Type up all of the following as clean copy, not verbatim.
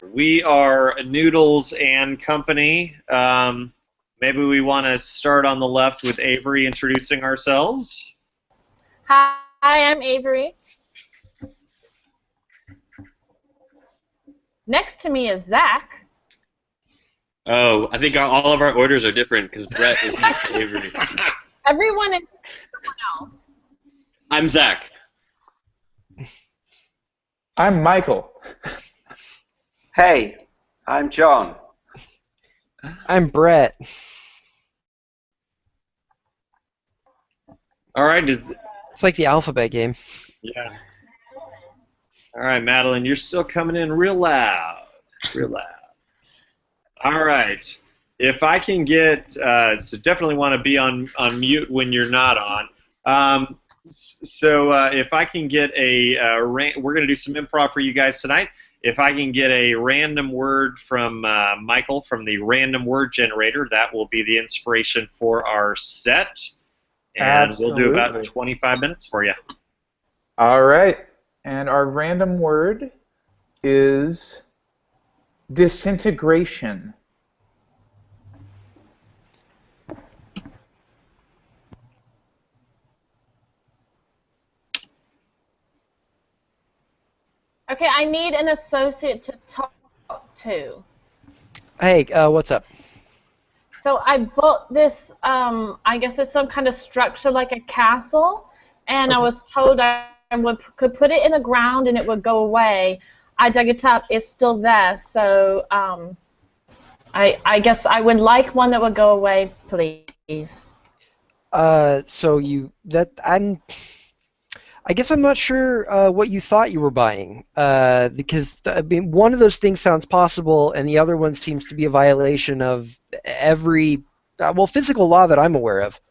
We are Noodles and Company. Maybe we want to start on the left with Avery introducing ourselves. Hi, I'm Avery. Next to me is Zach. Oh, I think all of our orders are different because Brett is next to Avery. Everyone is someone else. I'm Zach. I'm Michael. Hey, I'm John. I'm Brett. All right. It's like the alphabet game. Yeah. All right, Madeline, you're still coming in real loud. Real loud. All right. If I can get, so definitely want to be on mute when you're not on. If I can get we're going to do some improv for you guys tonight. If I can get a random word from Michael from the random word generator, that will be the inspiration for our set. And Absolutely. We'll do about 25 minutes for you. All right. And our random word is disintegration. Okay, I need an associate to talk to. Hey, what's up? So I bought this, I guess it's some kind of structure like a castle, and I was told could put it in the ground and it would go away. I dug it up, it's still there, so I guess I would like one that would go away, please. I guess I'm not sure what you thought you were buying, because I mean, one of those things sounds possible, and the other one seems to be a violation of every, physical law that I'm aware of.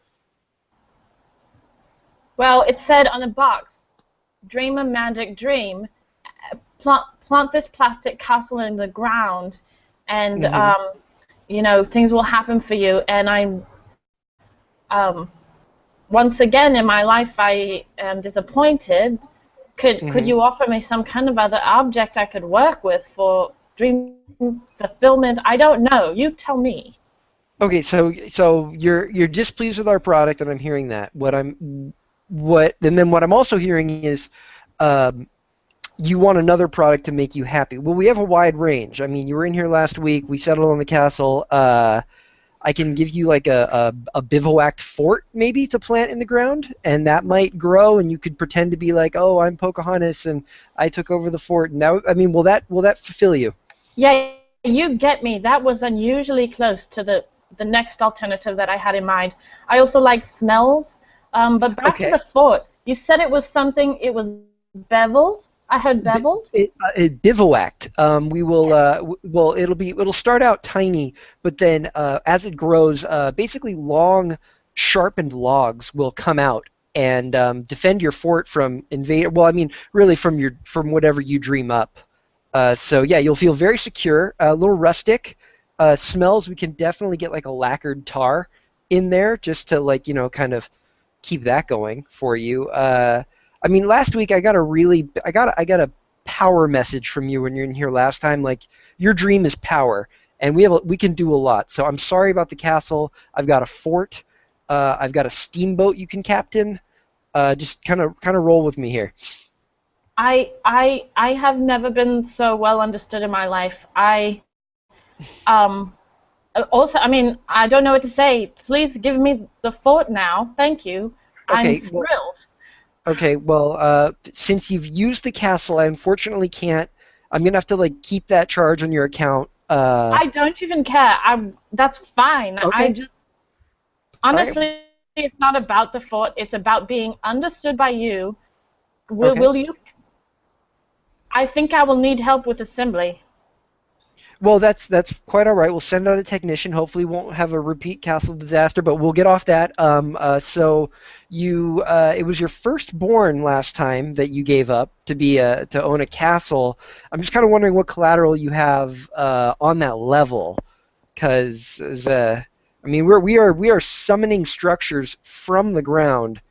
Well, it said on the box, dream a magic dream, plant this plastic castle in the ground, and, things will happen for you, and I'm, once again in my life, I am disappointed. Could you offer me some kind of other object I could work with for dream fulfillment? I don't know. You tell me. Okay, so you're displeased with our product, and I'm hearing that. And then what I'm also hearing is, you want another product to make you happy. Well, we have a wide range. I mean, you were in here last week. We settled on the castle. I can give you like a bivouacked fort maybe to plant in the ground, and that might grow, and you could pretend to be like, oh, I'm Pocahontas, and I took over the fort. And that, I mean, will that fulfill you? Yeah, you get me. That was unusually close to the next alternative that I had in mind. I also like smells, but back to the fort. You said it was something. It was beveled. I heard beveled. It bivouacked. We will. It'll start out tiny, but then as it grows, basically long, sharpened logs will come out and defend your fort from invader. Well, I mean, really from whatever you dream up. So yeah, you'll feel very secure. A little rustic. Smells. We can definitely get like a lacquered tar in there just to kind of keep that going for you. I mean, last week I got a power message from you when you're in here last time. Like, your dream is power, and we can do a lot. So I'm sorry about the castle. I've got a fort. I've got a steamboat you can captain. Just kind of roll with me here. I have never been so well understood in my life. Also, I mean, I don't know what to say. Please give me the fort now. Thank you. Okay, I'm thrilled. Okay, well, since you've used the castle, I unfortunately can't. I'm going to have to, keep that charge on your account. I don't even care. That's fine. Okay. Honestly, it's not about the fort. It's about being understood by you. Okay. Will you? I think I will need help with assembly. Well, that's quite all right. We'll send out a technician. Hopefully, we won't have a repeat castle disaster, but we'll get off that. So it was your firstborn last time that you gave up to own a castle. I'm just kind of wondering what collateral you have on that level, because I mean, we are summoning structures from the ground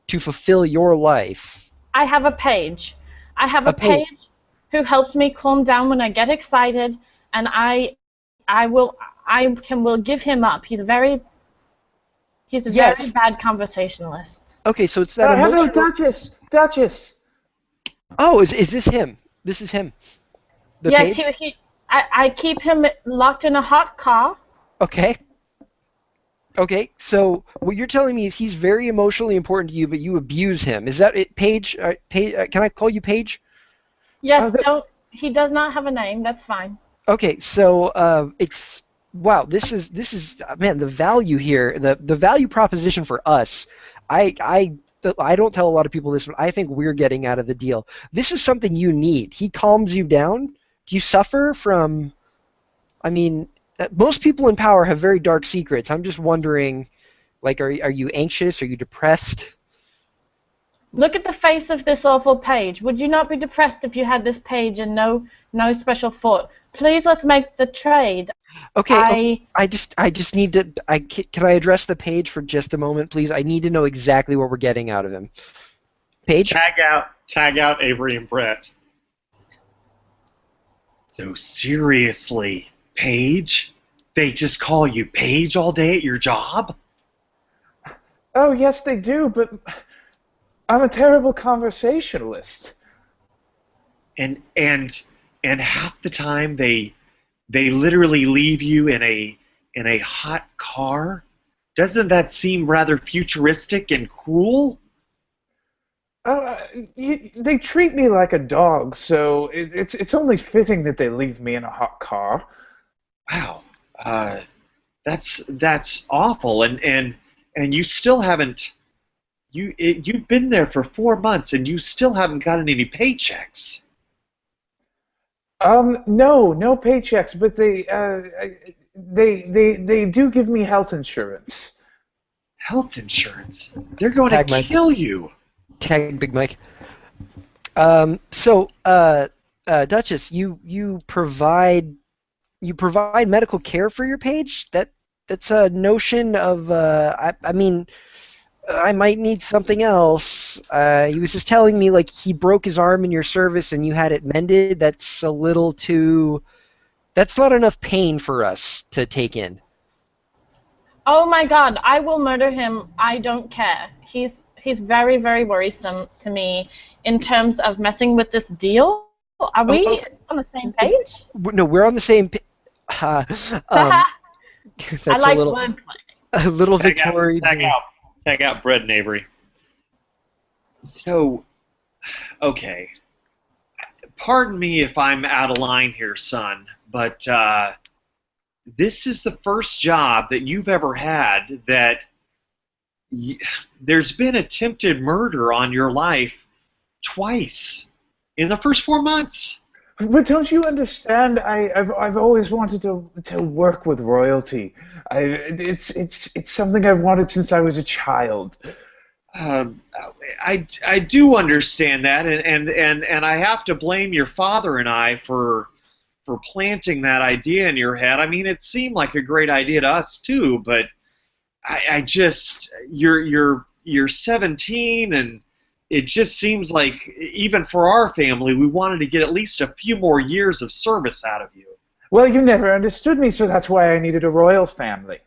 to fulfill your life. I have a page. I have a page who helps me calm down when I get excited, and will give him up. He's a very Yes. bad conversationalist. Okay, so it's that Hello, emotional. Duchess. Duchess. Oh, is this him? This is him. The Yes, page? I keep him locked in a hot car. Okay. Okay, so what you're telling me is he's very emotionally important to you, but you abuse him. Is that it, Paige? Paige, can I call you Paige? Yes, that- he does not have a name. That's fine. Okay, so it's wow. This is man, the value here, the value proposition for us. I don't tell a lot of people this, but I think we're getting out of the deal. This is something you need. He calms you down. Do you suffer from? I mean, most people in power have very dark secrets. I'm just wondering, like, are you anxious? Are you depressed? Look at the face of this awful Page. Would you not be depressed if you had this Page and no special thought? Please, let's make the trade. Okay, I just need to. Can I address the Page for just a moment, please? I need to know exactly what we're getting out of him. Page? Tag out Avery and Brett. So seriously, Paige? They just call you Paige all day at your job? Oh, yes, they do, but I'm a terrible conversationalist. And half the time they literally leave you in a hot car? Doesn't that seem rather futuristic and cruel? They treat me like a dog, so it's only fitting that they leave me in a hot car. Wow. That's awful, and you still haven't you've been there for 4 months and you still haven't gotten any paychecks. No paychecks, but they do give me health insurance. Health insurance? They're going Tag to Mike. kill you. Tag Big Mike. Duchess, you provide medical care for your Page. That's a notion of. I mean, I might need something else. He was just telling me like he broke his arm in your service and you had it mended. That's a little too. That's not enough pain for us to take in. Oh my God! I will murder him. I don't care. He's very, very worrisome to me in terms of messing with this deal. Are we okay. on the same page? No, we're on the same. That's I like a wordplay. little Victorian. Tag out Brett and Avery. So, okay. Pardon me if I'm out of line here, son, but this is the first job that you've ever had that there's been attempted murder on your life twice in the first 4 months. But don't you understand? I've always wanted to work with royalty. It's something I've wanted since I was a child. I do understand that, and I have to blame your father and I for planting that idea in your head. I mean, it seemed like a great idea to us too, but I just you're 17, and it just seems like even for our family, we wanted to get at least a few more years of service out of you. Well, you never understood me, so that's why I needed a royal family.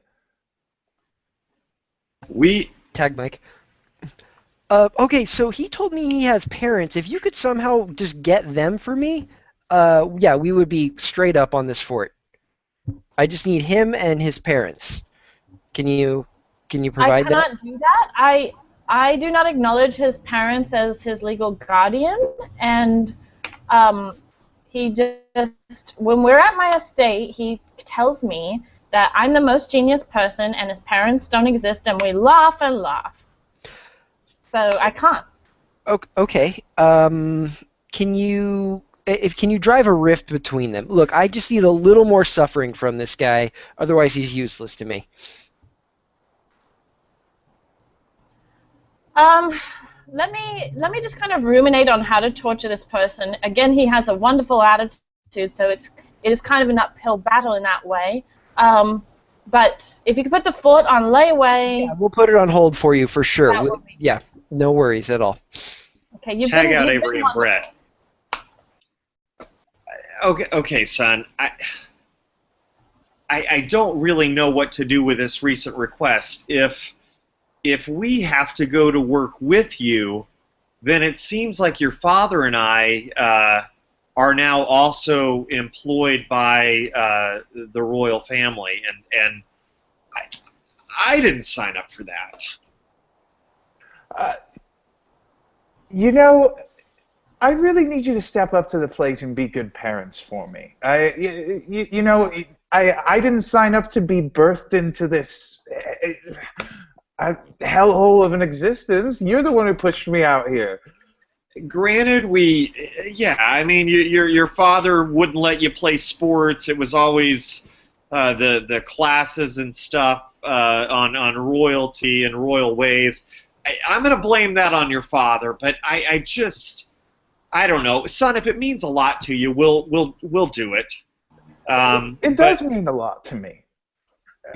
Tag Mike. Okay, so he told me he has parents. If you could somehow just get them for me, yeah, we would be straight up on this fort. I just need him and his parents. Can you provide that? I cannot do that. I do not acknowledge his parents as his legal guardian, and he just, when we're at my estate, he tells me that I'm the most genius person and his parents don't exist, and we laugh and laugh. So I can't. Okay. Can you drive a rift between them? Look, I just need a little more suffering from this guy. Otherwise, he's useless to me. Let me just kind of ruminate on how to torture this person. Again, he has a wonderful attitude, so it is kind of an uphill battle in that way. But if you could put the fort on layaway, Yeah, we'll put it on hold for you for sure. That would be- Yeah, no worries at all. okay, Tag out Avery and Brett. Okay, son. I don't really know what to do with this recent request. If we have to go to work with you, then it seems like your father and I are now also employed by the royal family, and I didn't sign up for that. Uh, you know, I really need you to step up to the plate and be good parents for me. You know, I didn't sign up to be birthed into this hellhole of an existence. You're the one who pushed me out here. Granted, yeah, I mean, your father wouldn't let you play sports. It was always the classes and stuff on royalty and royal ways. I'm going to blame that on your father, but I don't know, son. If it means a lot to you, we'll do it. It does mean a lot to me.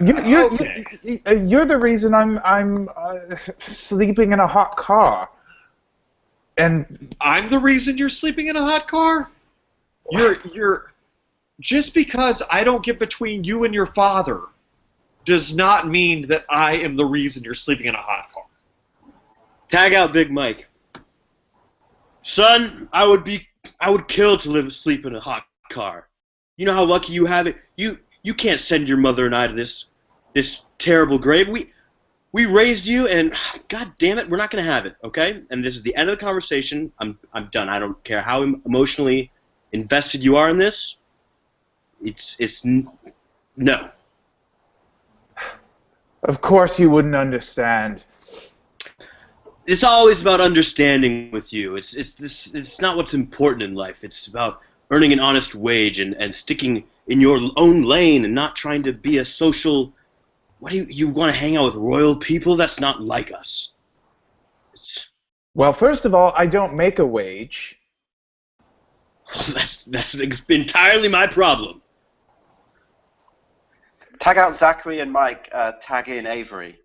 Okay. You're the reason I'm sleeping in a hot car. And I'm the reason you're sleeping in a hot car? You're just because I don't get between you and your father does not mean that I am the reason you're sleeping in a hot car. Tag out Big Mike. Son, I would kill to sleep in a hot car. You know how lucky you have it? You can't send your mother and I to this terrible grave. We raised you, and God damn it, we're not going to have it, okay? And this is the end of the conversation. I'm done. I don't care how emotionally invested you are in this. No. of course you wouldn't understand. It's always about understanding with you. It's not what's important in life. It's about earning an honest wage and sticking in your own lane and not trying to be a social. What do you want to hang out with royal people? That's not like us. Well, first of all, I don't make a wage. That's entirely my problem. Tag out Zachary and Mike. Tag in Avery.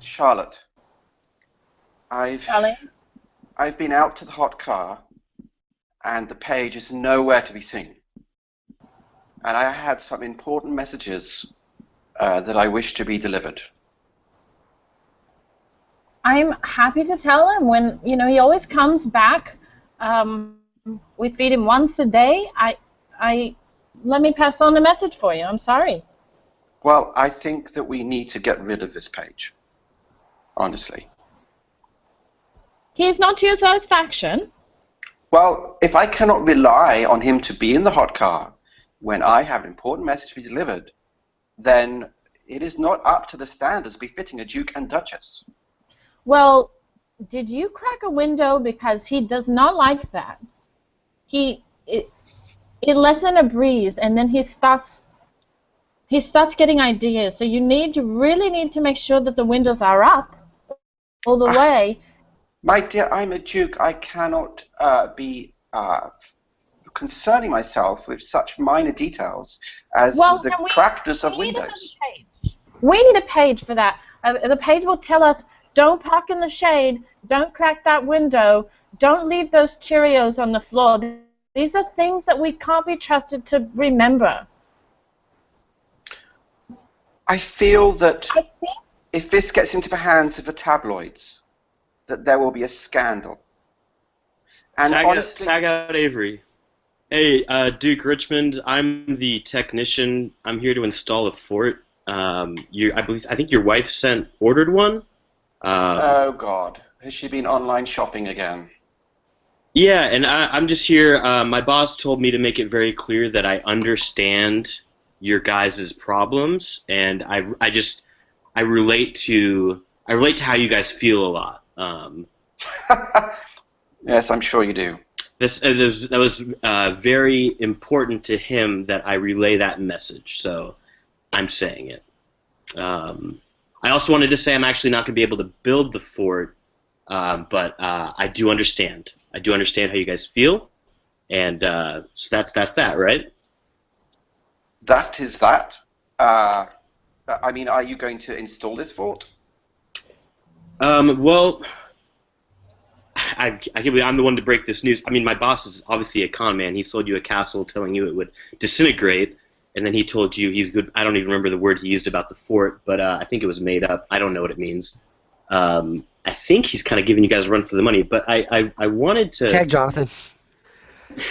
Charlotte, Charlie? I've been out to the hot car, and the page is nowhere to be seen. And I had some important messages that I wish to be delivered. I'm happy to tell him when, he always comes back. We feed him once a day. Let me pass on the message for you. I'm sorry. Well, I think that we need to get rid of this page. Honestly. He's not to your satisfaction? Well, if I cannot rely on him to be in the hot car when I have an important message to be delivered, then it is not up to the standards befitting a Duke and Duchess. Well, did you crack a window? Because he does not like that. It lets in a breeze, and then he starts getting ideas. So you really need to make sure that the windows are up all the way. My dear, I'm a Duke. I cannot be concerning myself with such minor details as the crackness of windows. We need a page for that. The page will tell us, don't park in the shade, don't crack that window, don't leave those Cheerios on the floor. These are things that we can't be trusted to remember. I feel that if this gets into the hands of the tabloids, that there will be a scandal. And tag out Avery. Hey, Duke Richmond, I'm the technician. I'm here to install a fort. I think your wife ordered one. Oh God, has she been online shopping again? Yeah, and I'm just here. My boss told me to make it very clear that I understand your guys' problems, and I relate to how you guys feel a lot. Yes, I'm sure you do. That was very important to him that I relay that message, so I'm saying it. I also wanted to say I'm actually not going to be able to build the fort, but I do understand. I do understand how you guys feel, and so that's that, right? That is that. I mean, are you going to install this fort? Well, I can't believe I'm the one to break this news. I mean, my boss is obviously a con man. He sold you a castle telling you it would disintegrate, and then he told you he's good. I don't even remember the word he used about the fort, but I think it was made up. I don't know what it means. I think he's kind of giving you guys a run for the money, but I wanted to... Tag Jonathan.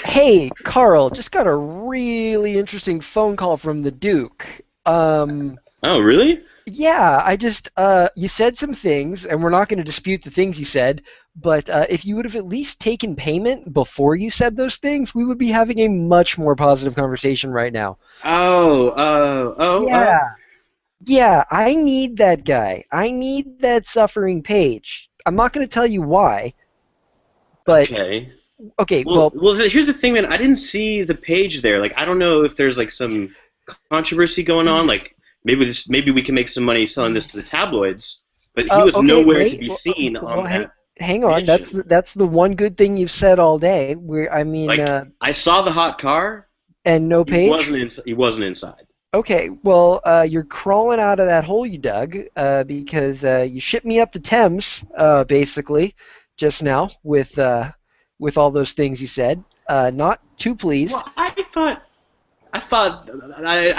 Hey, Carl, just got a really interesting phone call from the Duke. Oh, really? Yeah, I just, you said some things, and we're not going to dispute the things you said, but if you would have at least taken payment before you said those things, we would be having a much more positive conversation right now. Yeah. Yeah, I need that guy. I need that suffering page. I'm not going to tell you why, but... Okay, well, here's the thing, man. I didn't see the page there. Like, I don't know if there's, like, some controversy going on. Like, maybe we can make some money selling this to the tabloids, but he was nowhere to be seen on that. Hang on, that's the one good thing you've said all day. I saw the hot car, and no page. He wasn't inside. Okay, well, you're crawling out of that hole you dug because you shipped me up the Thames, basically, just now with all those things you said. Not too pleased. Well, I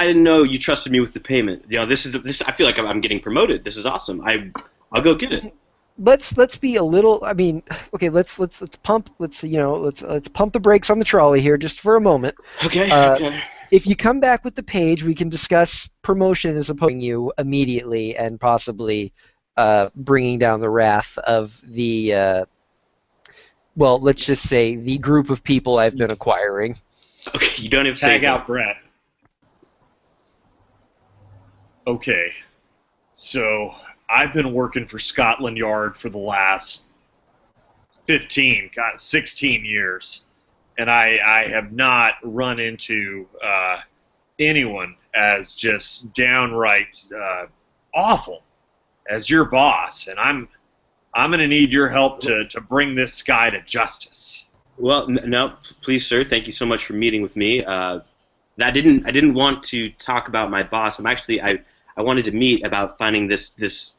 didn't know you trusted me with the payment. You know, this. I feel like I'm getting promoted. This is awesome. I'll go get it. Let's be a little. I mean, okay. Let's pump. Let's pump the brakes on the trolley here just for a moment. Okay. Okay. If you come back with the page, we can discuss promotion as opposed to you immediately and possibly bringing down the wrath of the. Well, let's just say the group of people I've been acquiring. Okay, you don't have to tag out Brett. Okay, so I've been working for Scotland Yard for the last 16 years, and I have not run into anyone as just downright awful as your boss, and I'm going to need your help to bring this guy to justice. Well, no, please, sir. Thank you so much for meeting with me. I didn't want to talk about my boss. I wanted to meet about finding this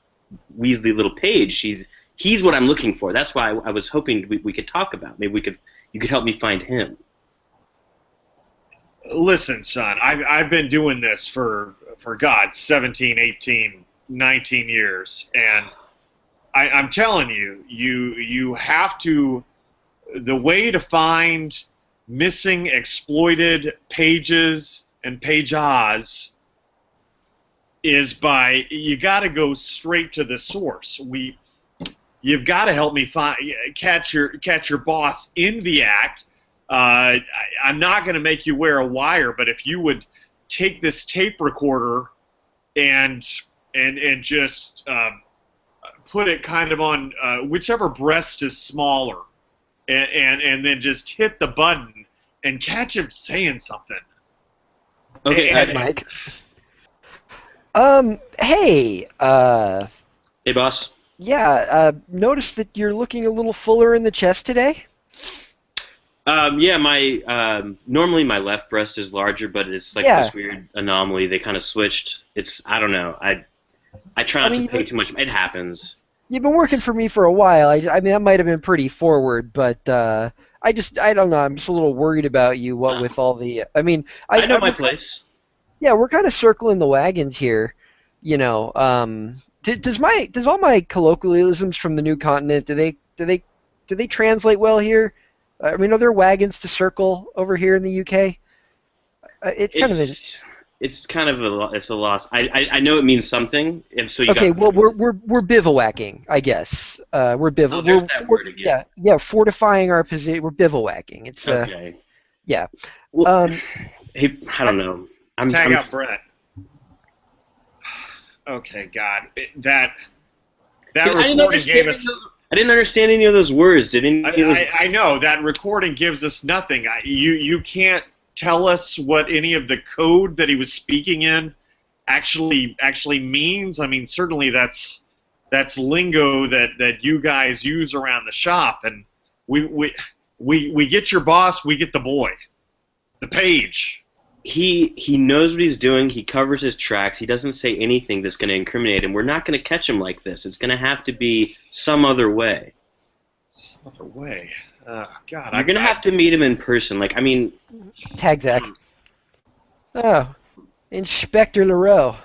Weasley little page. He's what I'm looking for. That's why I was hoping we could talk about. Maybe you could help me find him. Listen, son, I've been doing this for God, 17, 18, 19 years, and I'm telling you, you have to. The way to find missing, exploited pages and pages is you got to go straight to the source. You've got to help me catch your boss in the act. I'm not going to make you wear a wire, but if you would take this tape recorder and just put it kind of on whichever breast is smaller. And then just hit the button and catch him saying something. Okay, Mike. Hey. Hey, boss. Yeah. Notice that you're looking a little fuller in the chest today. Yeah. Normally my left breast is larger, but it's like this weird anomaly. They kind of switched. I don't know. I try not to pay too much. It happens. You've been working for me for a while. I mean, that might have been pretty forward, but I don't know. I'm just a little worried about you. What with all the, I mean, I know my place. Yeah, we're kind of circling the wagons here. You know, does all my colloquialisms from the new continent do they translate well here? I mean, are there wagons to circle over here in the UK? It's kind of a loss. I know it means something, and so you okay. Well, we're bivouacking, I guess. We're bivouacking. Oh, there's that word again. Yeah, fortifying our position. We're bivouacking. It's okay. Yeah. Well, hey, I don't know. Tag out Brett. Okay, God, that recording gave us. I didn't understand any of those words. I know that recording gives us nothing. You can't tell us what any of the code that he was speaking in actually means? I mean, certainly that's lingo that you guys use around the shop, and we get your boss, we get the boy, the page. He knows what he's doing. He covers his tracks. He doesn't say anything that's going to incriminate him. We're not going to catch him like this. It's going to have to be some other way. Some other way. Oh, God. You're gonna have to meet him in person. Like, I mean, Tag Zach. Oh, Inspector LaRoe.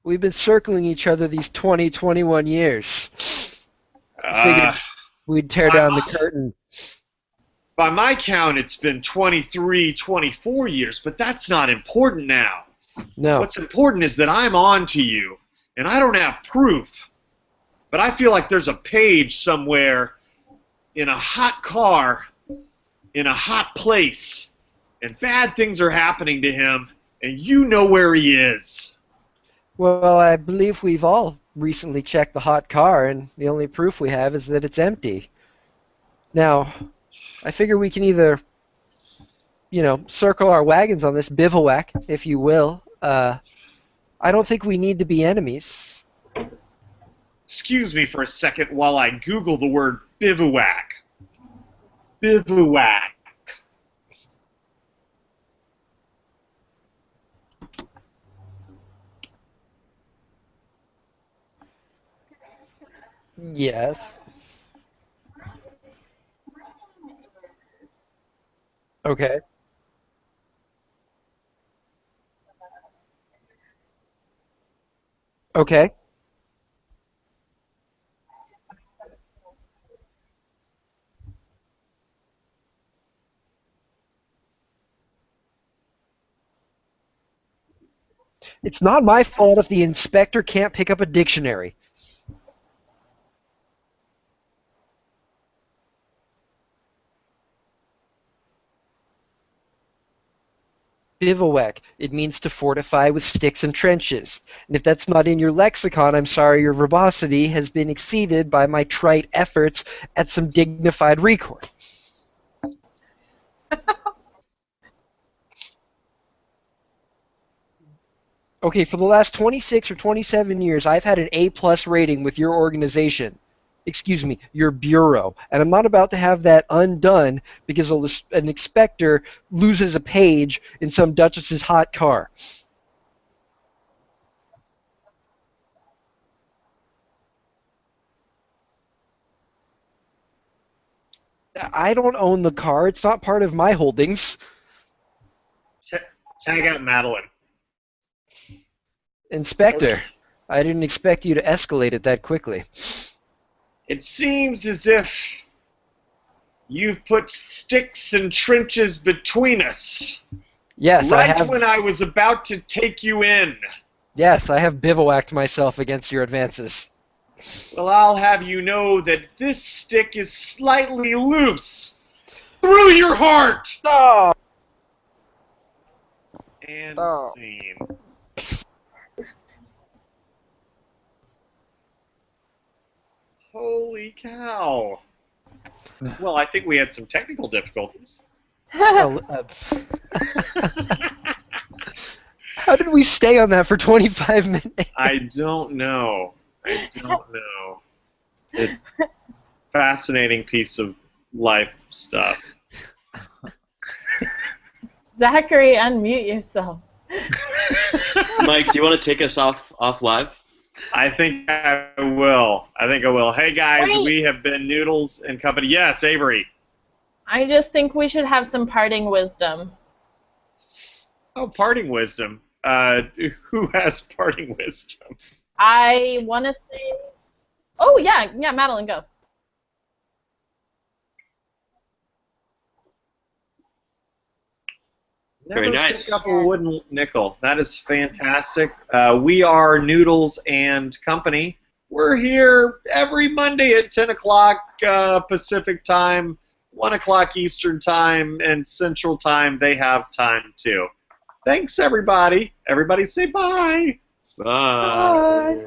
We've been circling each other these 21 years. Figured we'd tear down the curtain. By my count, it's been 24 years, but that's not important now. No. What's important is that I'm on to you, and I don't have proof. But I feel like there's a page somewhere in a hot car, in a hot place, and bad things are happening to him, and you know where he is. Well, I believe we've all recently checked the hot car, and the only proof we have is that it's empty. Now, I figure we can either, circle our wagons on this bivouac, if you will. I don't think we need to be enemies. Excuse me for a second while I Google the word bivouac. Bivouac. Yes. Okay. Okay. It's not my fault if the inspector can't pick up a dictionary. Bivouac. It means to fortify with sticks and trenches. And if that's not in your lexicon, I'm sorry your verbosity has been exceeded by my trite efforts at some dignified recourse. Okay, for the last 26 or 27 years, I've had an A-plus rating with your organization. Excuse me, your bureau. And I'm not about to have that undone because an inspector loses a page in some duchess's hot car. I don't own the car. It's not part of my holdings. Tag out Madeline. Inspector, I didn't expect you to escalate it that quickly. It seems as if you've put sticks and trenches between us. Yes, right I have. When I was about to take you in. Yes, I have bivouacked myself against your advances. Well, I'll have you know that this stick is slightly loose. Through your heart! Oh! And scene. Holy cow. Well, I think we had some technical difficulties. How did we stay on that for 25 minutes? I don't know. It's fascinating piece of life stuff. Zachary, unmute yourself. Mike, do you want to take us off live? I think I will. Hey, guys, Wait. We have been Noodles and Company. Yes, Avery. I just think we should have some parting wisdom. Oh, parting wisdom. Who has parting wisdom? I want to say... Oh, yeah, Madeline, go. Very Never nice. pick up a wooden nickel. That is fantastic. We are Noodles and Company. We're here every Monday at 10 o'clock Pacific time, 1 o'clock Eastern time, and Central time. They have time too. Thanks, everybody. Everybody say bye. Bye. Bye.